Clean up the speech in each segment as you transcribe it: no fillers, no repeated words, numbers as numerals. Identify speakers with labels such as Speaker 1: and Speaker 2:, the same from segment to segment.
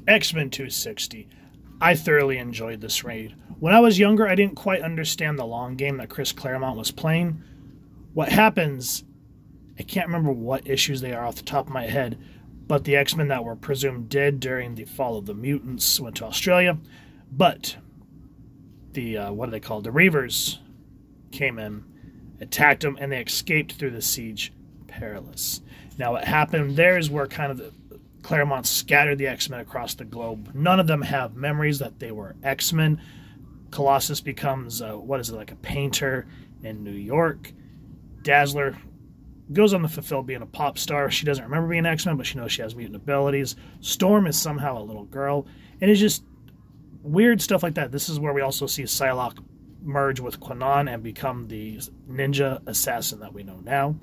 Speaker 1: X-Men 260. I thoroughly enjoyed this raid. When I was younger, I didn't quite understand the long game that Chris Claremont was playing. What happens, I can't remember what issues they are off the top of my head, but the X-Men that were presumed dead during the fall of the Mutants went to Australia. But the, what are they called? The Reavers came in, attacked them, and they escaped through the siege perilous. Now what happened there is where kind of Claremont scattered the X-Men across the globe. None of them have memories that they were X-Men. Colossus becomes, like a painter in New York. Dazzler goes on to fulfill being a pop star. She doesn't remember being X-Men, but she knows she has mutant abilities. Storm is somehow a little girl. And it's just weird stuff like that. This is where we also see Psylocke merge with Quanon and become the ninja assassin that we know now.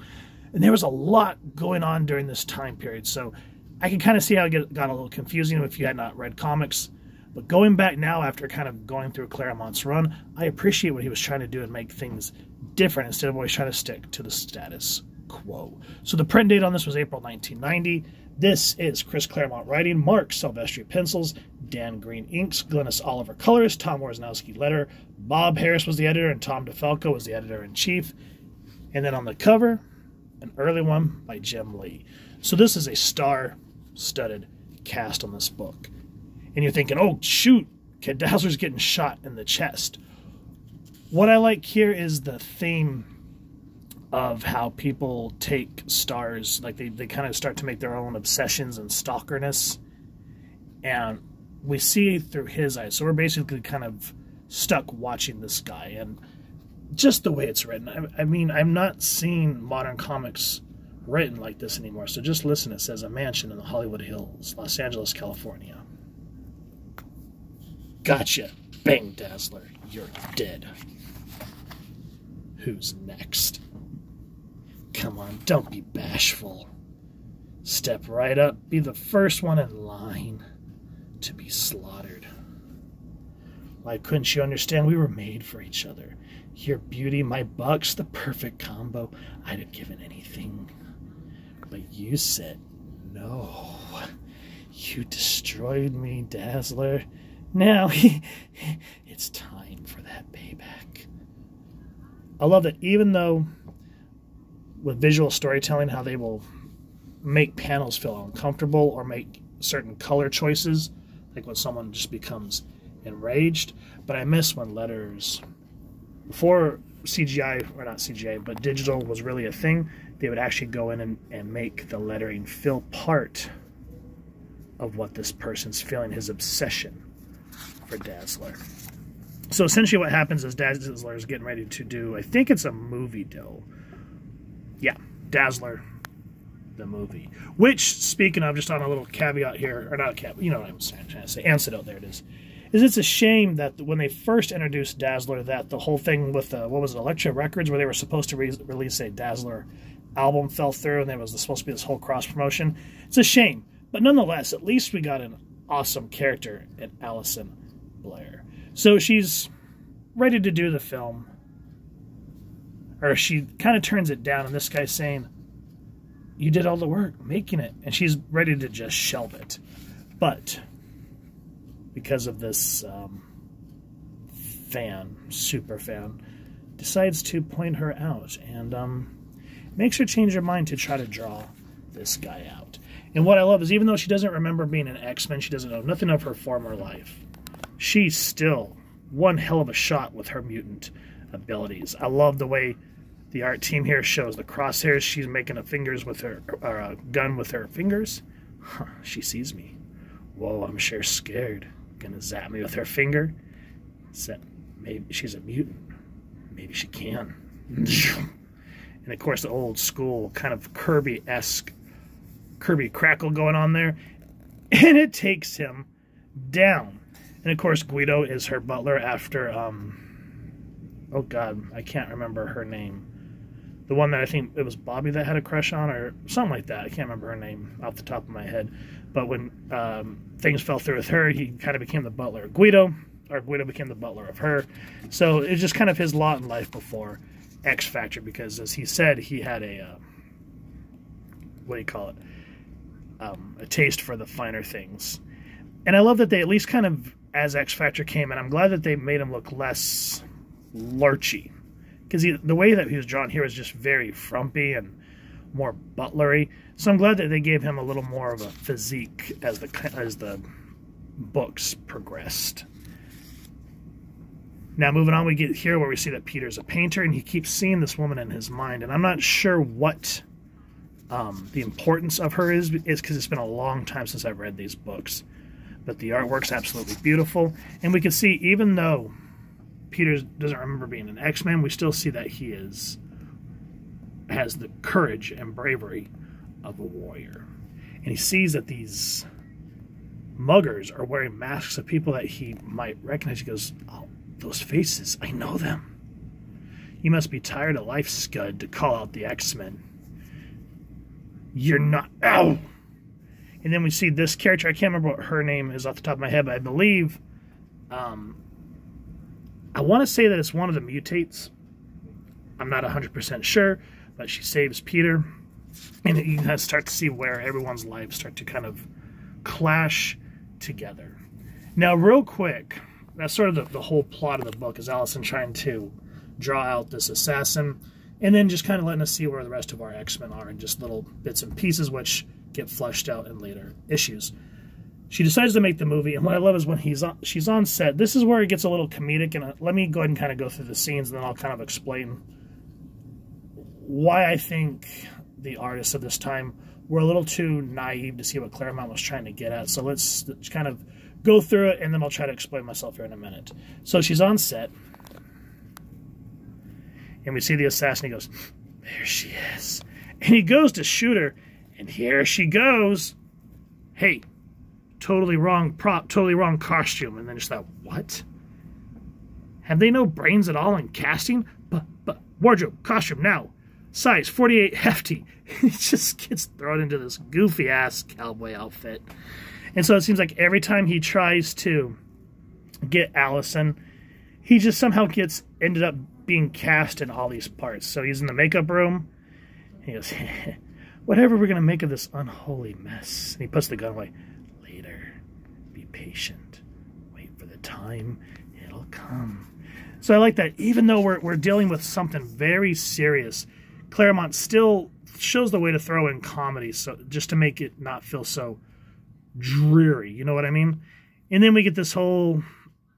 Speaker 1: And there was a lot going on during this time period, so I can kind of see how it got a little confusing if you had not read comics. But going back now after kind of going through Claremont's run, I appreciate what he was trying to do and make things different instead of always trying to stick to the status quo. So the print date on this was April 1990. This is Chris Claremont writing, Mark Silvestri pencils, Dan Green inks, Glynis Oliver colors, Tom Worsnowski letter, Bob Harris was the editor, and Tom DeFalco was the editor-in-chief. And then on the cover, an early one by Jim Lee. So this is a star-studded cast on this book. And you're thinking, oh, shoot, Kid Dazzler's getting shot in the chest. What I like here is the theme of how people take stars, like they kind of start to make their own obsessions and stalkerness. And we see through his eyes. So we're basically kind of stuck watching this guy. And just the way it's written. I mean, I'm not seeing modern comics written like this anymore. So just listen. It says, a mansion in the Hollywood Hills, Los Angeles, California. Gotcha. Bang, Dazzler. You're dead. Who's next? Come on, don't be bashful. Step right up. Be the first one in line to be slaughtered. Why couldn't you understand we were made for each other? Your beauty, my bucks, the perfect combo. I'd have given anything. But you said no. You destroyed me, Dazzler. Now, it's time for that payback. I love that even though with visual storytelling, how they will make panels feel uncomfortable or make certain color choices, like when someone just becomes enraged. But I miss when letters, before CGI, or not CGI, but digital was really a thing, they would actually go in and make the lettering feel part of what this person's feeling, his obsession for Dazzler. So essentially what happens is Dazzler is getting ready to do, I think it's a movie deal. Yeah, Dazzler, the movie. Which, speaking of, just on a little caveat here, or not a caveat, you know what I'm trying to say, antidote, there it is it's a shame that when they first introduced Dazzler, that the whole thing with, what was it, Elektra Records, where they were supposed to release a Dazzler album fell through, and there was supposed to be this whole cross-promotion. It's a shame. But nonetheless, at least we got an awesome character in Allison Blair. So she's ready to do the film. Or she kind of turns it down, and this guy's saying, you did all the work making it. And she's ready to just shelve it. But because of this super fan, decides to point her out and makes her change her mind to try to draw this guy out. And what I love is even though she doesn't remember being an X-Men, she doesn't know nothing of her former life, she's still one hell of a shot with her mutant abilities. I love the way the art team here shows the crosshairs. She's making a fingers with her, or a gun with her fingers. Huh, she sees me. Whoa, I'm sure scared. Gonna zap me with her finger. Said, maybe she's a mutant. Maybe she can. And of course the old school kind of Kirby-esque Kirby crackle going on there. And it takes him down. And of course Guido is her butler after, oh god, I can't remember her name. The one that I think it was Bobby that had a crush on, or something like that. I can't remember her name off the top of my head. But when things fell through with her, he kind of became the butler of Guido, or Guido became the butler of her. So it's just kind of his lot in life before X Factor, because as he said, he had a, what do you call it? A taste for the finer things. And I love that they at least kind of, as X-Factor came in, I'm glad that they made him look less lurchy. Because the way that he was drawn here is just very frumpy and more butlery. So I'm glad that they gave him a little more of a physique as the books progressed. Now moving on, we get here where we see that Peter's a painter and he keeps seeing this woman in his mind. And I'm not sure what the importance of her is because it's been a long time since I've read these books. But the artwork's absolutely beautiful. And we can see, even though Peter doesn't remember being an X-Men, we still see that he has the courage and bravery of a warrior. And he sees that these muggers are wearing masks of people that he might recognize. He goes, oh, those faces, I know them. You must be tired of life, Scud, to call out the X-Men. You're not... Ow! And then we see this character. I can't remember what her name is off the top of my head, but I believe... I want to say that it's one of the mutates. I'm not 100% sure, but she saves Peter. And you kind of start to see where everyone's lives start to kind of clash together. Now, real quick, that's sort of the whole plot of the book, is Allison trying to draw out this assassin, and then just kind of letting us see where the rest of our X-Men are in just little bits and pieces, which get fleshed out in later issues. She decides to make the movie, and what I love is when she's on set. This is where it gets a little comedic, and let me go ahead and kind of go through the scenes, and then I'll kind of explain why I think the artists of this time were a little too naive to see what Claremont was trying to get at. So let's kind of go through it, and then I'll try to explain myself here in a minute. So she's on set, and we see the assassin. He goes, there she is. And he goes to shoot her, and here she goes. Hey, totally wrong prop, totally wrong costume. And then just that, what? Have they no brains at all in casting? But wardrobe, costume, now. Size 48 hefty. He just gets thrown into this goofy-ass cowboy outfit. And so it seems like every time he tries to get Allison, he just somehow ended up being cast in all these parts. So he's in the makeup room. He goes, whatever we're going to make of this unholy mess. And he puts the gun away. Later, be patient. Wait for the time. It'll come. So I like that. Even though we're dealing with something very serious, Claremont still shows the way to throw in comedy, so just to make it not feel so dreary. You know what I mean? And then we get this whole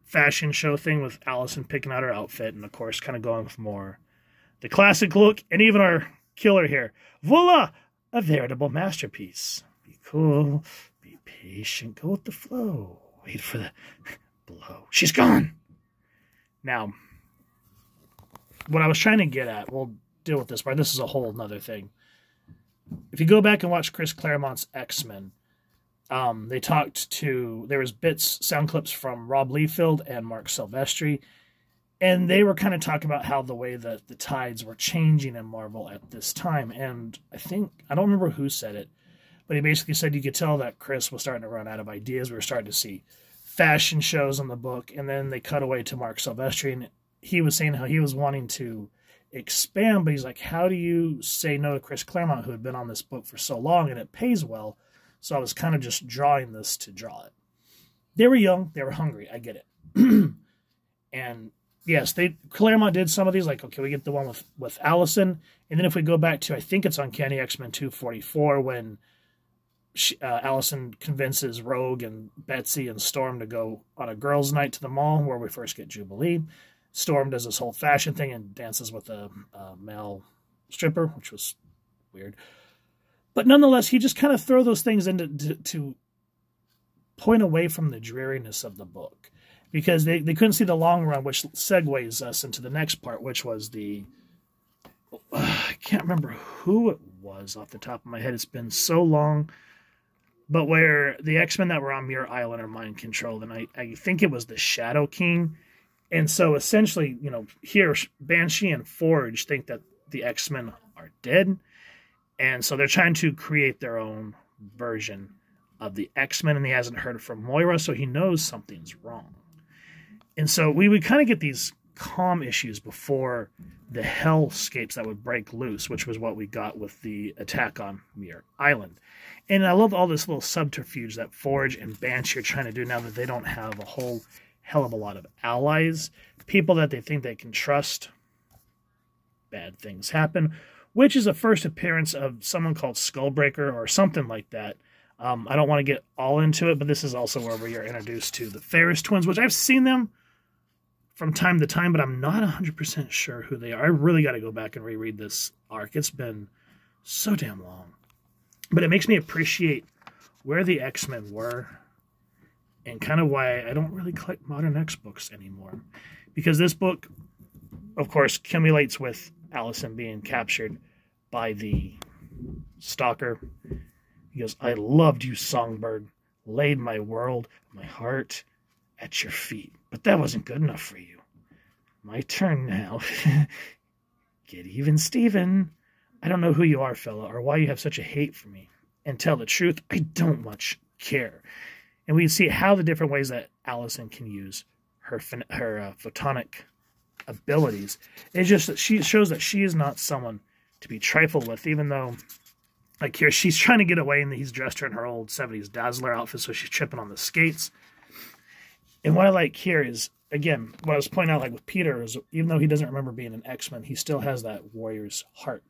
Speaker 1: fashion show thing with Allison picking out her outfit, and of course kind of going with more the classic look, and even our killer here. Voila! A veritable masterpiece. Be cool. Be patient. Go with the flow. Wait for the blow. She's gone! Now, what I was trying to get at, we'll deal with this part. This is a whole nother thing. If you go back and watch Chris Claremont's X-Men, they talked to, there was sound clips from Rob Liefeld and Mark Silvestri, and they were kind of talking about how the way that the tides were changing in Marvel at this time. And I don't remember who said it, but he basically said you could tell that Chris was starting to run out of ideas. We were starting to see fashion shows in the book, and then they cut away to Mark Silvestri, and he was saying how he was wanting to expand, but he's like, how do you say no to Chris Claremont, who had been on this book for so long, and it pays well? So I was kind of just drawing this to draw it. They were young, they were hungry, I get it. And yes, Claremont did some of these, like, okay, we get the one with Allison, and then if we go back to, I think it's Uncanny X-Men 244, when Allison convinces Rogue and Betsy and Storm to go on a girls' night to the mall, where we first get Jubilee. Storm does this whole fashion thing and dances with a male stripper, which was weird. But nonetheless, he just kind of throw those things in to point away from the dreariness of the book. Because they couldn't see the long run, which segues us into the next part, which was I can't remember who it was off the top of my head. It's been so long. But where the X-Men that were on Muir Island are mind controlled. And I think it was the Shadow King. And so essentially, you know, here Banshee and Forge think that the X-Men are dead. And so they're trying to create their own version of the X-Men. And he hasn't heard from Moira, so he knows something's wrong. And so we would kind of get these calm issues before the hellscapes that would break loose, which was what we got with the attack on Muir Island. And I love all this little subterfuge that Forge and Banshee are trying to do now that they don't have a whole hell of a lot of allies, people that they think they can trust. Bad things happen, which is a first appearance of someone called Skullbreaker or something like that. I don't want to get all into it, but this is also where we are introduced to the Ferris twins, which I've seen them from time to time, but I'm not 100% sure who they are. I really got to go back and reread this arc. It's been so damn long. But it makes me appreciate where the X-Men were and kind of why I don't really collect Modern X books anymore. Because this book, of course, accumulates with Allison being captured by the Stalker. He goes, "I loved you, Songbird, laid my world, my heart at your feet. But that wasn't good enough for you. My turn now. Get even, Steven. I don't know who you are, fella, or why you have such a hate for me. And tell the truth, I don't much care." And we see how the different ways that Allison can use her photonic abilities. It's just that she shows that she is not someone to be trifled with, even though, like here, she's trying to get away and he's dressed her in her old 70s Dazzler outfit, so she's tripping on the skates. And what I like here is, again, what I was pointing out, like with Peter, is even though he doesn't remember being an X-Men, he still has that warrior's heart,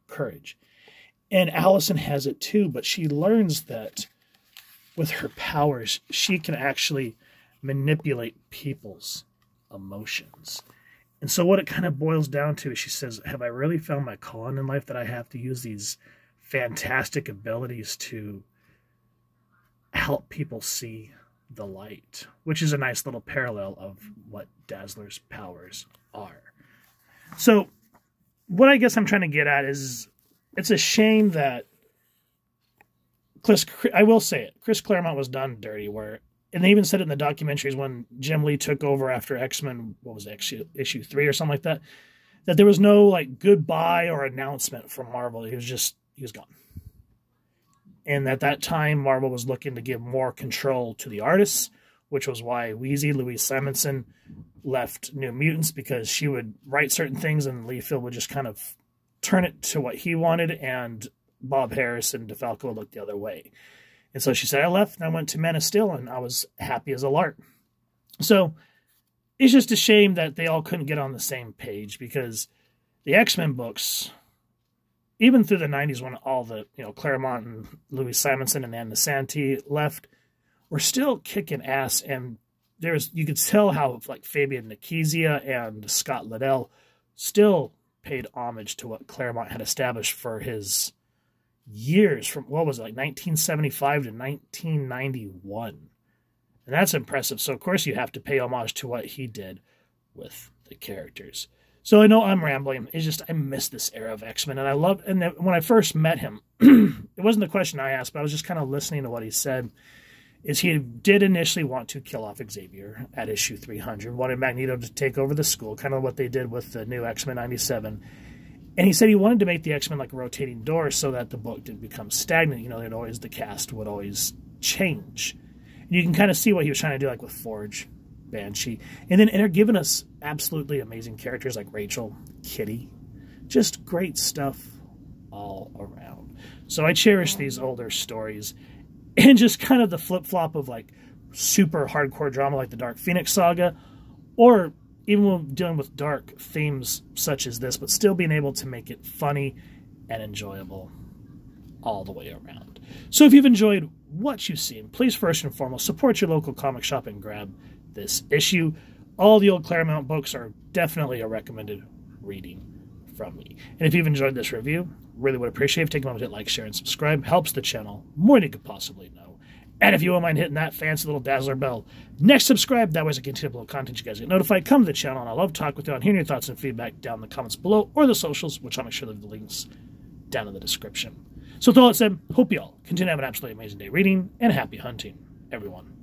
Speaker 1: courage. And Allison has it too, but she learns that with her powers, she can actually manipulate people's emotions. And so what it kind of boils down to is she says, have I really found my calling in life that I have to use these fantastic abilities to help people see the light? Which is a nice little parallel of what Dazzler's powers are. So what I guess I'm trying to get at is it's a shame that I will say it, Chris Claremont was done dirty, and they even said it in the documentaries when Jim Lee took over after X-Men, what was it, issue 3 or something like that, that there was no like goodbye or announcement from Marvel. He was gone. And at that time, Marvel was looking to give more control to the artists, which was why Louise Simonson, left New Mutants, because she would write certain things and Liefeld would just kind of turn it to what he wanted, and Bob Harris and DeFalco looked the other way. And so she said, I left and I went to Man of Steel and I was happy as a lark. So it's just a shame that they all couldn't get on the same page, because the X-Men books, even through the 90s when all the, Claremont and Louise Simonson and Ann Nasanti left, were still kicking ass. And you could tell how like Fabian Nicieza and Scott Liddell still paid homage to what Claremont had established for his years, from what was it, like 1975 to 1991. And that's impressive. So of course you have to pay homage to what he did with the characters. So I know I'm rambling. It's just I miss this era of X-Men, and when I first met him, it wasn't the question I asked, but I was just kind of listening to what he said. Is he did initially want to kill off Xavier at issue 300, wanted Magneto to take over the school, kind of what they did with the new X-Men 97. And he said he wanted to make the X-Men like a rotating door so that the book didn't become stagnant. The cast would always change. And you can kind of see what he was trying to do, like with Forge, Banshee. And then they're giving us absolutely amazing characters like Rachel, Kitty. Just great stuff all around. So I cherish these older stories. And just kind of the flip-flop of like super hardcore drama like the Dark Phoenix saga, or even when dealing with dark themes such as this, but still being able to make it funny and enjoyable all the way around. So if you've enjoyed what you've seen, please first and foremost support your local comic shop and grab this issue. All the old Claremont books are definitely a recommended reading from me. And if you've enjoyed this review, really would appreciate if you take a moment to hit like, share, and subscribe. Helps the channel more than you could possibly know. And if you won't mind hitting that fancy little Dazzler bell next subscribe, that way as I continue to upload content, you guys get notified. Come to the channel, and I love talking with you on hearing your thoughts and feedback down in the comments below, or the socials, which I'll make sure to leave the links down in the description. So with all that said, hope you all continue to have an absolutely amazing day reading, and happy hunting, everyone.